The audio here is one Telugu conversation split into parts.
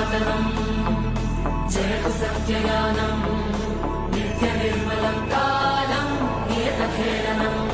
सनातनं जयतु सत्ययानं नित्यनिर्मलं कालं नियतखेलनम्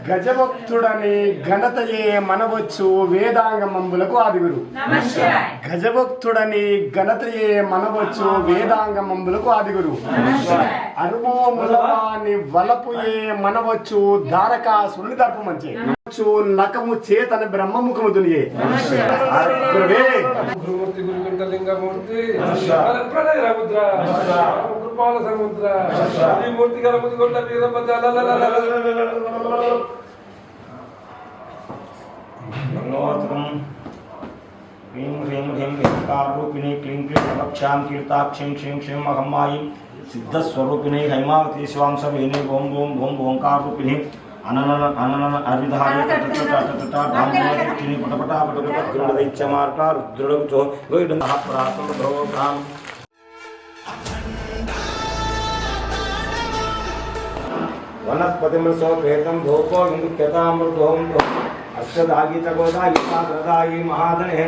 గజభక్తుడని ఘనతయే మనవచ్చు వేదాంగమంబులకు ఆదిగురు. గజభక్తుడని ఘనతయే మనవచ్చు వేదాంగమంబులకు ఆదిగురు. అరుమోములవాని వలపుయే మనవచ్చు దారకాసురుని దర్పమంచే నకము చేతన బ్రహ్మముఖము దునియే. గురుమూర్తి గురులింగమూర్తి ప్రళయ రముద్ర కృపాల సముద్ర ఈ మూర్తి గలముది కొండ వీరభద్ర హ్రీం హ్రీం హ్రీం హ్రీంకారూపిణి క్లీం క్లీం ప్రవక్ష్యాం కీర్తాక్షీం క్షీం క్షీం అహమ్మాయి సిద్ధస్వరూపిణి హైమావతి శివాంశ వేణి ఓం ఓం ఓం ఓంకారూపిణి అననన అననన అరిధారి ధామోని పటపటా పటపట గృహదైత్య మార్గ రుద్రుడగుచో గోయిడంహ ప్రాతం భ్రోభ్రాం వనస్పతిమృసో ప్రేతం ధూపో హిందుక్యతామృతోం అక్షదాగీతగోదాయి మహాధనే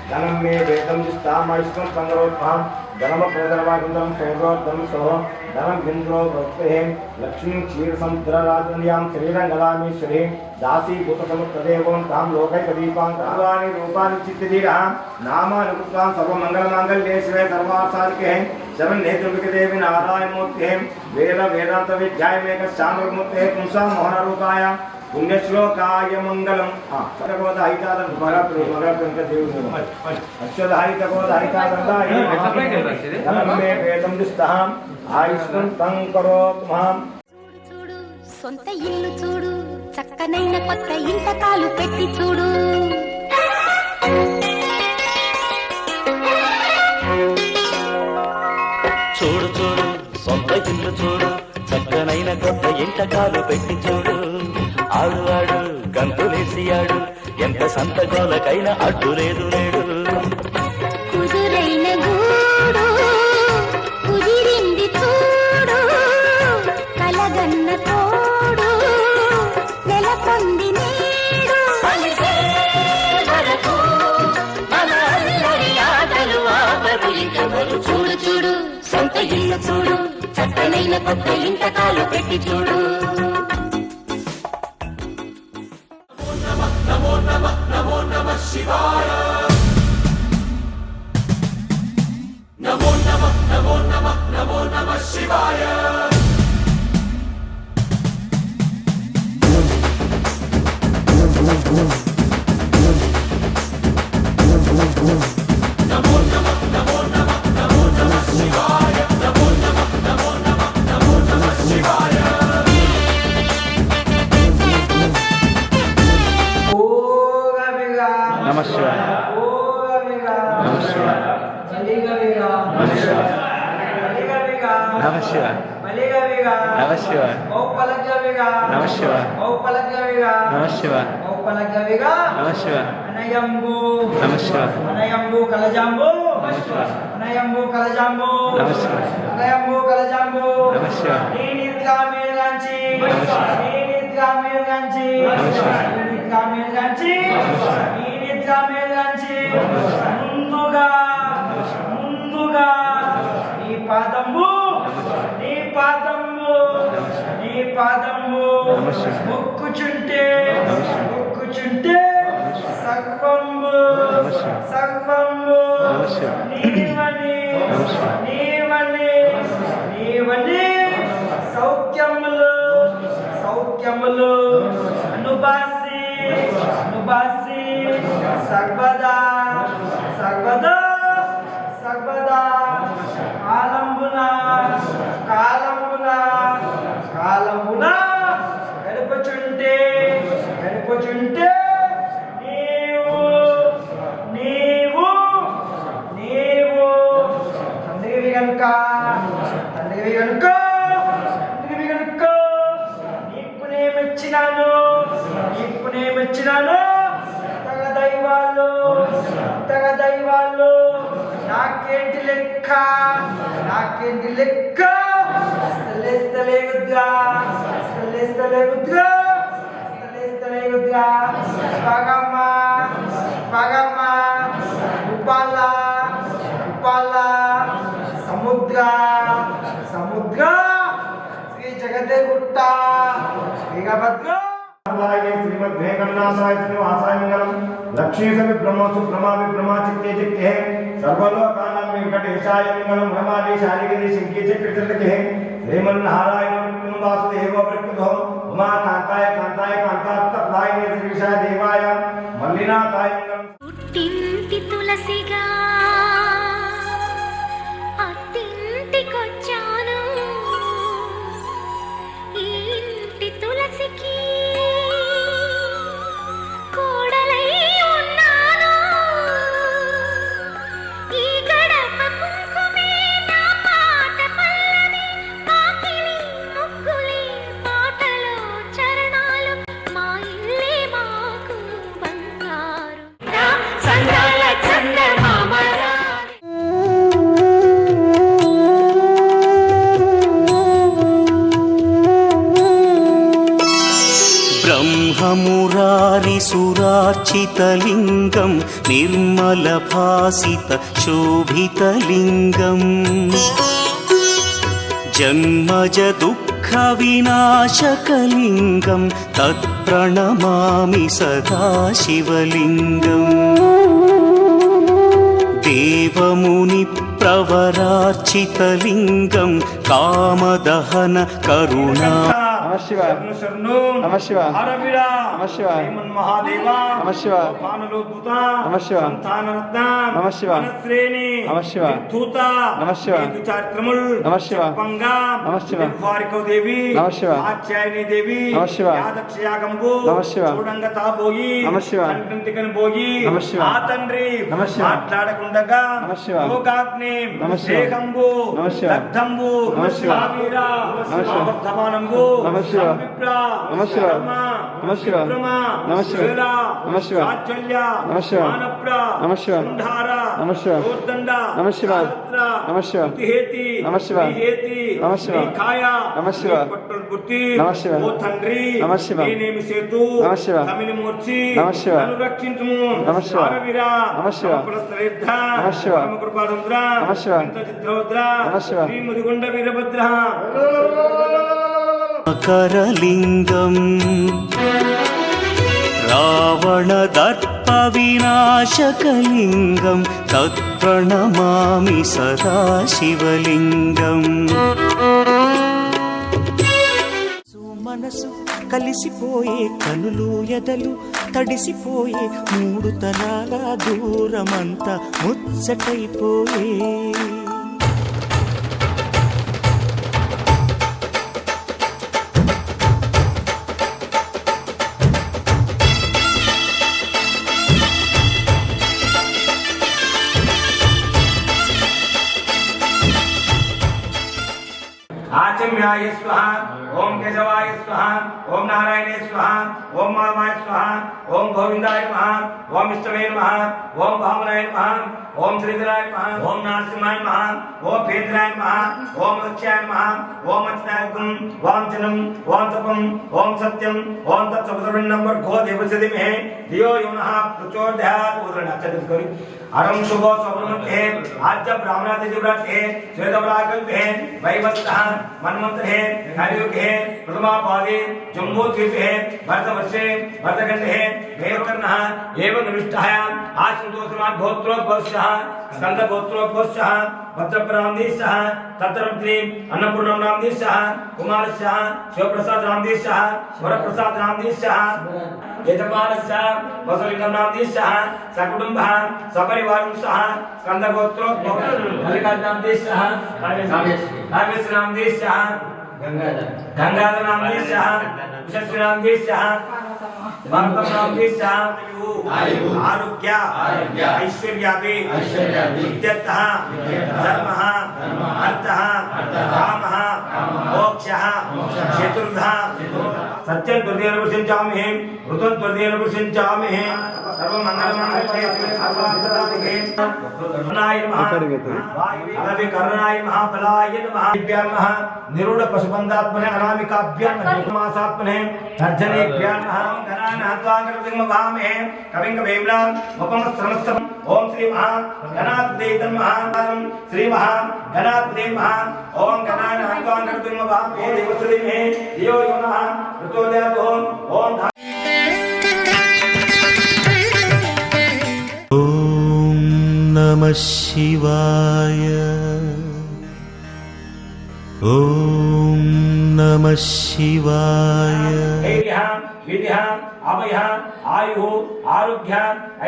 ధనం మే వేదం జిస్తామైష్టం సంగరోత్పాం ధనమప్రదర్వాగుండం శైవోద్ధం సోహం ధనం ఇంద్రో భక్తే లక్ష్మీ క్షీరసముద్రరాజన్యాం శ్రీరంగలామేశ్వరీ దాసీభూత సముద్రదేవం తాం లోకైకదీపాం కాలాని రూపాన్ని చిత్తధీరా నామాని కృత్వాం సర్వమంగళమాంగళ్యే శివే సర్వాసాధికే శరణ్యేతుర్వికదేవి నారాయణమూర్తే వేద వేదాంత విద్యాయమేక శామృమూర్తే పుంసాం మోహనరూపాయ పుణ్యశ్లోకాయ మంగళం. అశ్వద్ సొంత ఇల్లు చూడు చక్కనైన కొత్త ఇంతకాలు పెట్టి చూడు. చూడు చూడు సొంత ఇల్లు చూడు చక్కనైన కొత్త ఇంతకాలు పెట్టి చూడు. ఆడు ఆడు గంతులేసి ఆడు ఎంత సంతకాలకైనా అడ్డు లేదు నేడు. కుదురైన గూడు కుదిరింది చూడు కలగన్న తోడు నెలకొంది నేడు. చూడు చూడు సొంత ఇల్లు చూడు చక్కనైన కొత్త ఇంతకాలు పెట్టి చూడు. नमो नमः शिवाय नमो नमः नमो नमः नमो नमः शिवाय नमो नमः नमो नमः नमो नमः शिवाय नमो नमः नमो नमः नमो नमः शिवाय. नमः शिवाय नमः शिवाय नमः शिवाय नमः शिवाय नमः शिवाय नमः शिवाय नमः शिवाय नमः शिवाय అనయంబు नमस्कार అనయంబు కలజంబు नमस्कार అనయంబు కలజంబు नमस्कार అనయంబు కలజంబు नमस्कार ఈ నిత్యామేలంచి ఈ నిత్యామేలంచి ఈ నిత్యామేలంచి ఈ నిత్యామేలంచి ముందుగా ముందుగా నీ పాదము నీ పాదము నీ పాదము నమస్కారం. మొక్కుచుంటే నమస్కారం. మొక్కుచుంటే సర్వము నమస్కారం. సర్వము నమస్కారం. నీవని నమస్కారం. నీవని నీవని సౌఖ్యములు సౌఖ్యములు అనుబాసి అనుబాసి సర్వదా సర్వదా సర్వదా కాలంబున కాలంబున కాలంబున గడుపుచుంటే గడుపుచుంటే నీవు నీవు నీవు తండ్రివి గనుక తండ్రివి గనుక తండ్రివి గనుక నీకు నేమిచ్చినాను నీకు నేమిచ్చినాను తగ దైవాలు నాకేంటి లెక్క నాకేంటి లెక్క స్థలేగుద్రా స్థలేగుద్రా స్థలేగుద్రా పగమ్మ పగమ్మ ఉపాల ఉపాల సముద్ర సముద్ర శ్రీ జగదేగుట్ట వీరభద్ర श्रीमद्वेंकटनाथाय श्रीनिवासाय मंगलम लक्ष्मी सभी ब्रह्म सुब्रह्मा विब्रह्मा चित्ते चित्ते सर्वलोकानां वेंकटेशाय मंगलम ब्रह्मादेशाय गिरि शंके चक्रचर्के श्रीमन् नारायण वासुदेव प्रकृतो उमा कांताय कांताय कांतात्तप्राय श्रीशाय देवाय मल्लिनाथाय मंगलम పుట్టింటి తులసిగా అత్తింటికొచ్చాను ఈ ఇంటి తులసికి కోడలై ఉన్నాను ఈ గడప కుంకుమే నా పాట పల్లవి పాకిలి ముగ్గులే పాటలో చరణాలు మా ఇల్లే మాకు బంగారు సంగాల చందమామరా ब्रह्ममुरारिसुरार्चितलिङ्गं निर्मलभासितशोभितलिङ्गम् जन्मजदुःखविनाशकलिङ्गं तत्प्रणमामि सदा शिवलिङ्गम् देवमुनिप्रवरार्चितलिङ्गं कामदहन करुणा నమశివాయ నమశివాయ నమశివాయ महादेवा నమశివాయ पानलोद्भुत नमस्शिवाय. संतानरत्न नमस्शिवाय. मनश्रेणी नमस्शिवाय. धूता नमस्शिवाय. चारित्रमुल नमस्शिवाय. पंगा नमस्शिवाय. द्वारिको देवी नमस्शिवाय. आचार्यनी देवी नमस्शिवाय. यादक्षयागंबु नमस्शिवाय. చూడంగతా పోయి नमस्शिवाय. కంటికని పోయి नमस्शिवाय. ఆ తండ్రి नमस्शिवाय. మాట్లాడకుండగా नमस्शिवाय. లోకాగ్ని नमस्शिवाय. దేహంబు नमस्शिवाय. దగ్ధంబు नमस्शिवाय. ఆవిరా नमस्शिवाय. వర్ధమానంబు नमस्शिवाय. సంవిప్రా नमस्शिवाय. नमस्शिवाय नमस्शिवाय. नमस्शिवाय. नमस्शिवाय. नमस्शिवाय. नमस्शिवाय. नमस्शिवाय. नमस्शिवाय. नमस्शिवाय. नमस्शिवाय. नमस्शिवाय. नमस्शिवाय. ఓ తండ్రి नमस्शिवाय. నేనేమి సేతు नमस्शिवाय. తమిని మూర్చి नमस्शिवाय. నన్ను రక్షించుము नमस्शिवाय. ఆరవిరా नमस्शिवाय. పురస్త్రేద్ధ नमस्शिवाय. పరమకృపారుద్ర नमस्शिवाय. చిత్రౌద్ర नमस्शिवाय. శ్రీ ముదిగొండ వీరభద్ర करलिङ्गम् रावणदर्पविनाशकलिङ्गं तत्प्रणमामि सदा शिवलिङ्गम् మనసు కలిసిపోయే కనులు ఎదలు తడిసిపోయే మూడు తరాల దూరమంతా ముచ్చటైపోయే आचम्याय स्वाहा ओम केशवाय स्वाहा ओम नारायणे स्वाहा ओम माधवाय स्वाहा ओम गोविंदाय नमः ओम विष्णवे नमः ओम भावनाय नमः ओम श्रीधराय नमः ओम नरसिंहाय नमः ओम भेद्राय नमः ओम लक्ष्याय नमः ओम अच्युताय ओम जनम ओम तपम ओम सत्यम ओम तत्सवितुर्वरेण्यं भर्गो देवस्य धीमहि धियो यो नः प्रचोदयात् उदरणाचरित करी अरम शुभ सौब्रह्मण्ये आद्य ब्राह्मणादिति व्रते श्वेतवराकल्पे वैवस्वतः मन्वन्तरे हरियुगे प्रथमा पादे जम्बूद्वीपे भरतवर्षे भरतखण्डे मेरुकर्णः एवं निविष्टः आश्रितोऽस्मात् गोत्रोद्भवस्य स्कन्दगोत्रोद्भवस्य भद्रप्रामदेशः तत्रत्री अन्नपूर्णा नामदेशः कुमारस्य शिवप्रसाद नामदेशः वरप्रसाद नामदेशः यजमानस्य वसुलिंगम नामदेशः सकुटुम्बः सपरिवारंसः स्कन्दगोत्रोद्भवः मल्लिकार्जुन नामदेशः काव्यस्य नामदेशः गंगाधर नामदेशः यशस्वी नामदेशः भारतम नामदेशः आरोग्य ऐश्वर्याभि विद्यर्थः धर्मः अर्थः कामः मोक्षः चतुर्थः सत्यं त्वदीयेन प्रसिञ्चामहे ऋतं त्वदीयेन प्रसिञ्चामहे सर्वमङ्गलमङ्गल्ये शिवे सर्वार्थसाधिके कर्णाय नमः अनवि कर्णाय महाबलाय नमः दिव्यां नमः निरूढ पशुबन्धात्मने अनामिकाभ्यां मासात्मने तर्जनेभ्यां नमः गणानां त्वाङ्गरतिं मभामहे कविं कवीम्लां मुपमस्त्रमस्त्रम् ओम श्री महागणाधिपते नमः श्री महागणाधिपते नमः ओम गणानां त्वाङ्गरतिं मभामहे देवश्रीमे धियो यो नः ऋतोदयातो ओम नमः शिवाय ओम नमः शिवाय विद्या अभय आयु आरोग्य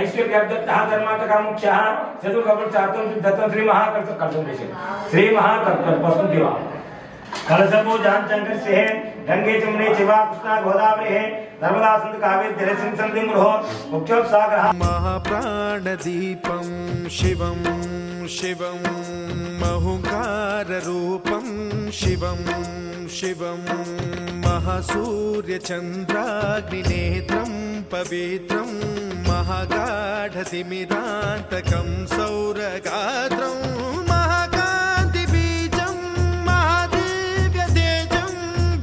ऐश्वर्यदत्तः धर्मार्थः मोक्षः चतुर्कपुरुषार्थं सिद्धत्वं श्री श्री महाकल्पवस्तुदेवा कलशपूजां चंकस्य गंगे जमुने शिवा कृष्णा गोदावरी नर्मदा सिंधु कावेरी जलसिंह संधिं गृहो मुख्योत्सागरः महाप्राणदीपं शिवं शिवं महुकाररूपं शिवं शिवं महासूर्यचन्द्राग्निनेत्रं पवित्रं महागाढतिमिरान्तकं सौरगात्रं महाकान्तिबीजं महादिव्यतेजं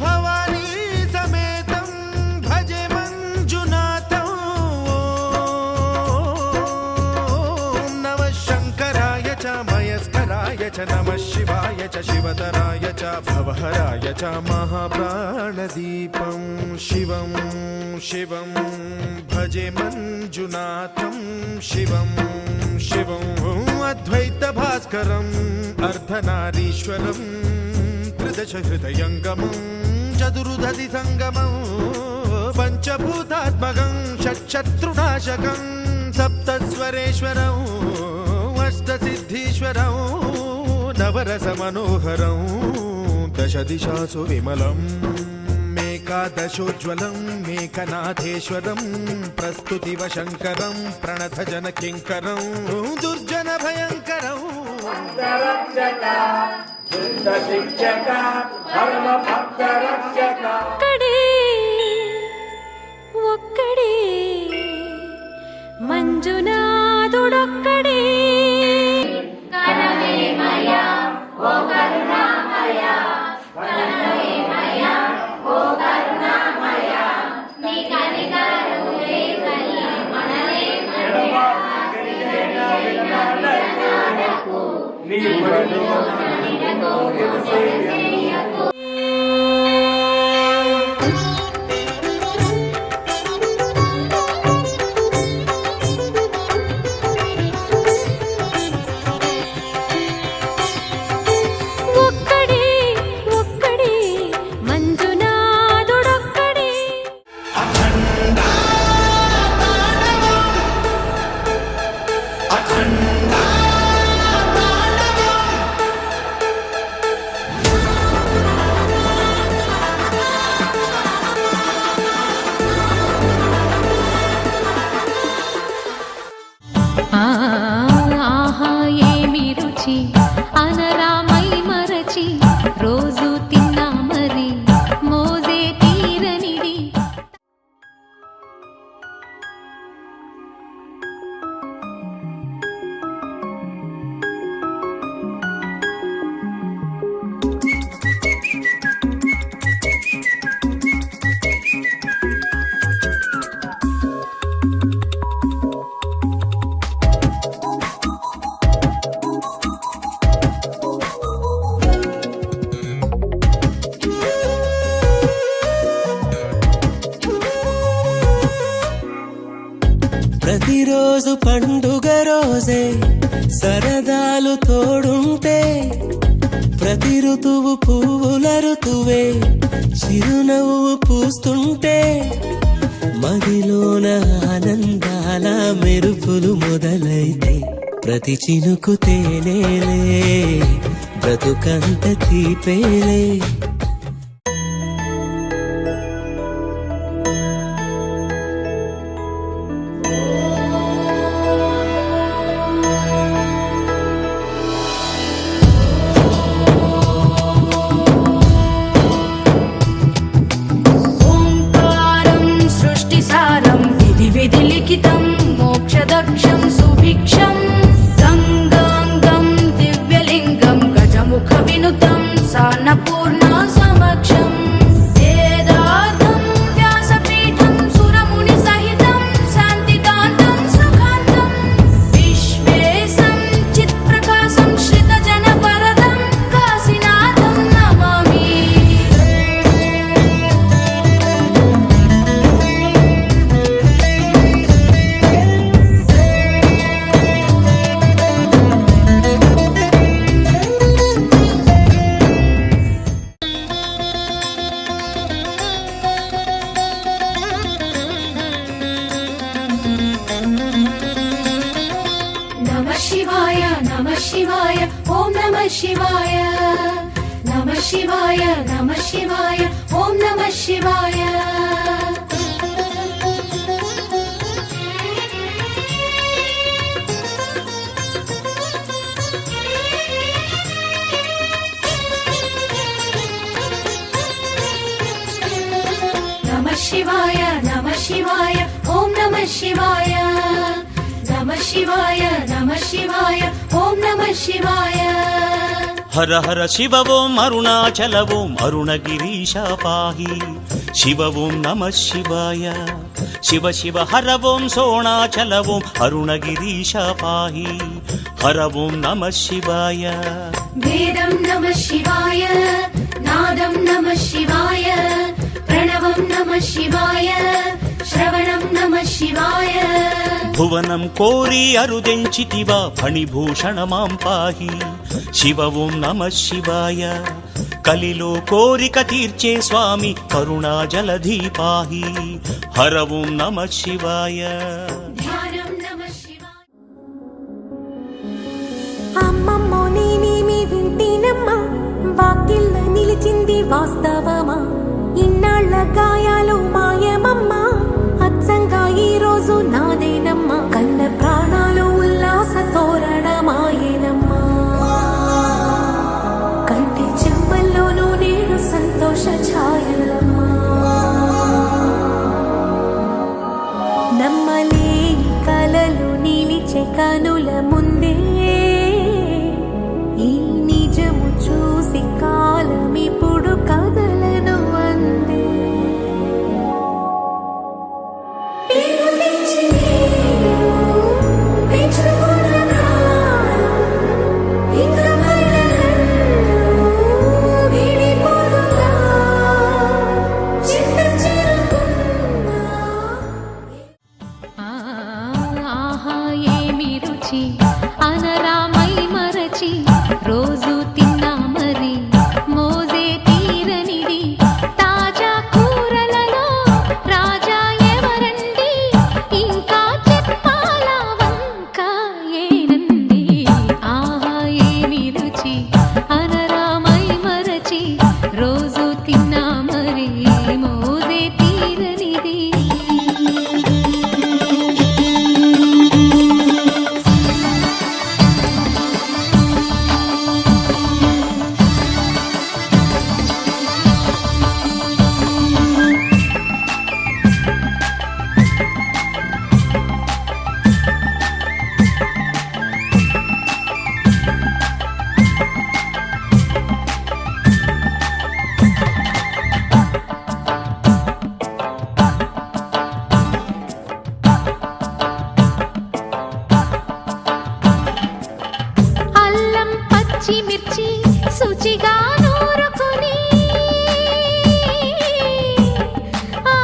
भवानी समेतं भजे मञ्जुनाथं ॐ नमः शङ्कराय च मयस्कराय च नमः शिवाय च शिवतराय च भवहराय च महाप्राणदीपं शिवं शिवं भजे मञ्जुनाथं शिवं शिवं अद्वैतभास्करम् अर्धनारीश्वरं त्रिदशहृदयङ्गमं चतुर्दधिसङ्गमं पञ्चभूतात्मकं षट्शत्रुनाशकं सप्तस्वरेश्वरं अष्टसिद्धीश्वरं नवरसमनोहरं दशदिशासु विमलम् एकादशोज्ज्वलं मेघनाथेश्वरं प्रस्तुतिवशङ्करं प्रणतजनकिङ्करं दुर्जनभयङ्करं ఒక్కడే మంజునాథుడొక్కడే కనవేమయా ఓ కరుణామయా కనవేమయా ఓ కరుణామయా నీ కనికరములే కలి మనలే మనయా నీ ఒడిలో నిడకో మోసెయ్యకు ప్రతిరోజు పండుగ రోజే సరదాలు తోడుంటే ప్రతి ఋతువు పువ్వుల ఋతువే చిరునవ్వు పూస్తుంటే మదిలోన ఆనందాల మెరుపులు మొదలైతే ప్రతి చినుకు తేనేలే బ్రతుకంత తీపేలే मोक्षदक्षं सुभिक्षं गङ्गाङ्गं दिव्यलिङ्गं गजमुखविनुतं सान्नपूर्णा समक्षम् वेदार्थं व्यासपीठं सुरमुनिसहितं शान्तिकान्तं सुखान्तं विश्वेशं चित्प्रकाशं श्रितजनवरदं काशीनाथं नमामि शिवाय ओम नमः शिवाय नमः शिवाय नमः शिवाय ओम नमः शिवाय नमः शिवाय ओम नमः शिवाय नमः शिवाय ओम नमः शिवाय हर हर शिव ओम अरुणाचल ओम अरुणगिरीश पाहि शिव ओम नमः शिवाय शिव शिव हर ओम सोणाचल ओम अरुणगिरीश पाहि हर ओम नमः शिवाय वेदं नमः शिवाय नादं नमः शिवाय प्रणवं नमः शिवाय श्रवणं नमः शिवाय भुवनं कोरी अरुदెంచితివా ఫణిభూషణ మాం పాహి శివ ఓం నమః శివాయ కలిలో కోరిక తీర్చే స్వామి కరుణా జలధి పాహి హర ఓం నమః శివాయ ధ్యానం నమः శివాయ అమ్మమ్మో నేనేమి వింటేనమ్మా వాకిళ్ళ నిలిచింది వాస్తవమా ఇన్నాళ్ళ గాయాలు మాయమమ్మా అచ్చంగా ఈ రోజు నాదేనమ్మా కన్న ప్రాణాలు ఉల్లాస తోరణమాయేనమ్మా కంటి చెమ్మల్లోనూ నేడు సంతోష ఛాయలమ్మా నమ్మలేని కలలు నిలిచే కనుల ముందే ఈ నిజము చూసి కాలం ఇప్పుడు కదలను అందే ఆహా ఏమి రుచి అనరామై మరచి రోజు తిన్నా మరి మోజే తీరనిది తాజా కూరలలో రాజా ఎవరండి ఇంకా చెప్పాలా వంక ఏనంది ఆహా ఏమి రుచి అనరామై మరచి రోజు తిన్నా మరి మోజే తీరనిది అల్లం పచ్చిమిర్చి శుచిగా నూరుకొని ఆ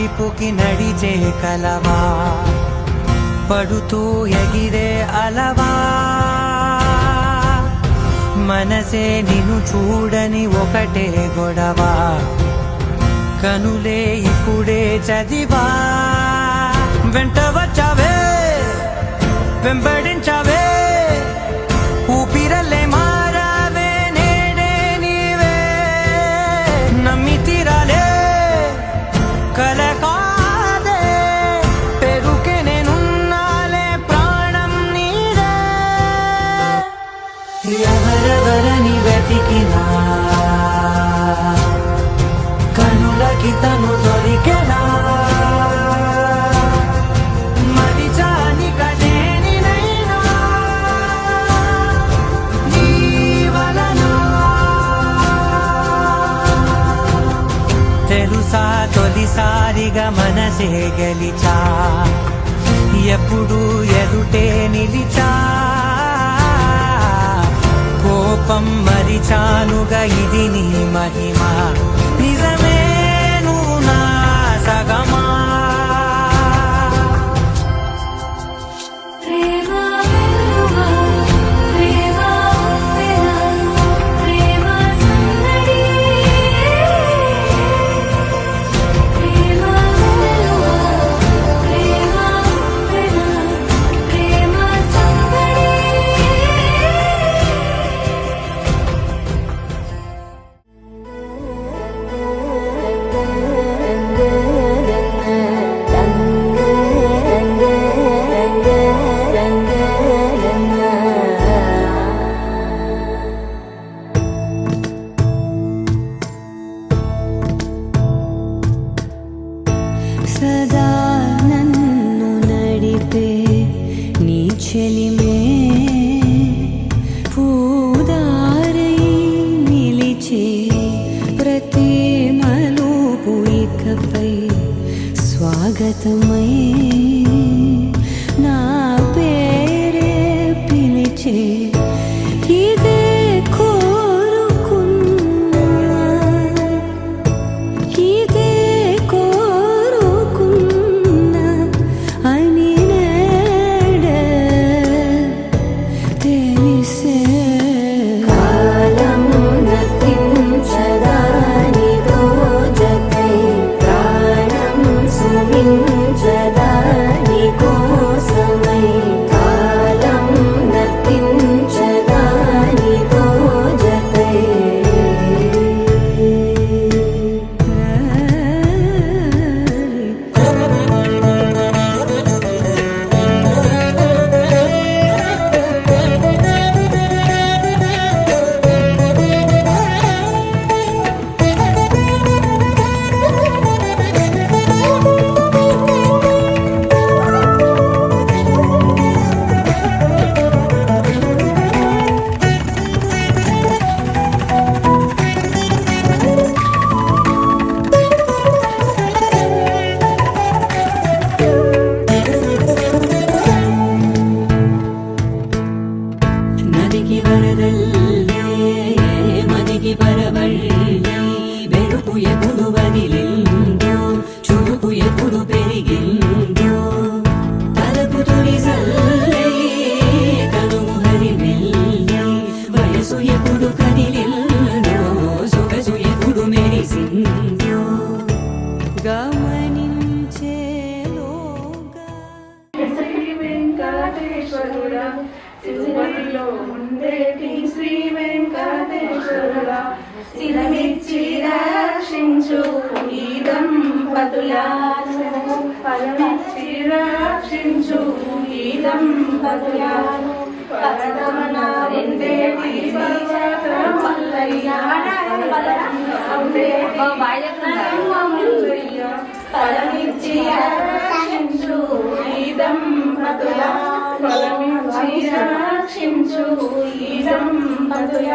వైపుకి నడిచే కలవా పడుతూ ఎగిరే అలవా మనసే నిన్ను చూడని ఒకటే గొడవ కనులే ఇప్పుడే చదివా వెంట వచ్చావే వెంబడించావే ఊపిరల్లే మారావే నేడే నీవే నమ్మి తీరాలే కల కాదే పెరుకే నేనున్నాలే ప్రాణం నీదే ఎవరెవరని వెతికినా కనులకి తను దొరికెనా తెలుసా తొలిసారిగా మనసే గెలిచా ఎప్పుడు ఎదుటే నిలిచా కోపం మరిచానుగా ఇది నీ మహిమ నిజమే నువ్వు నా సగమా సదా నన్ను నడిపే నీ చెలిమే పూదారై నిలిచే ప్రతి మలుపు ఇకపై స్వాగతమై నా పేరే పిలిచే ఇదే కోరుకున్నా ఇదే తిరుపతిలో ఉండేటి శ్రీ వెంకటేశ్వరుడా శిరమిచ్చి రక్షించు ఈ దంపతులను ఫలమిచ్చి రక్షించు ఈ దంపతులను పరమన ఉండేటి ఫలమిచ్చి రక్షించు ఈ దంపతుల ఫలమిచ్చి రక్షించు ఈ దంపతుల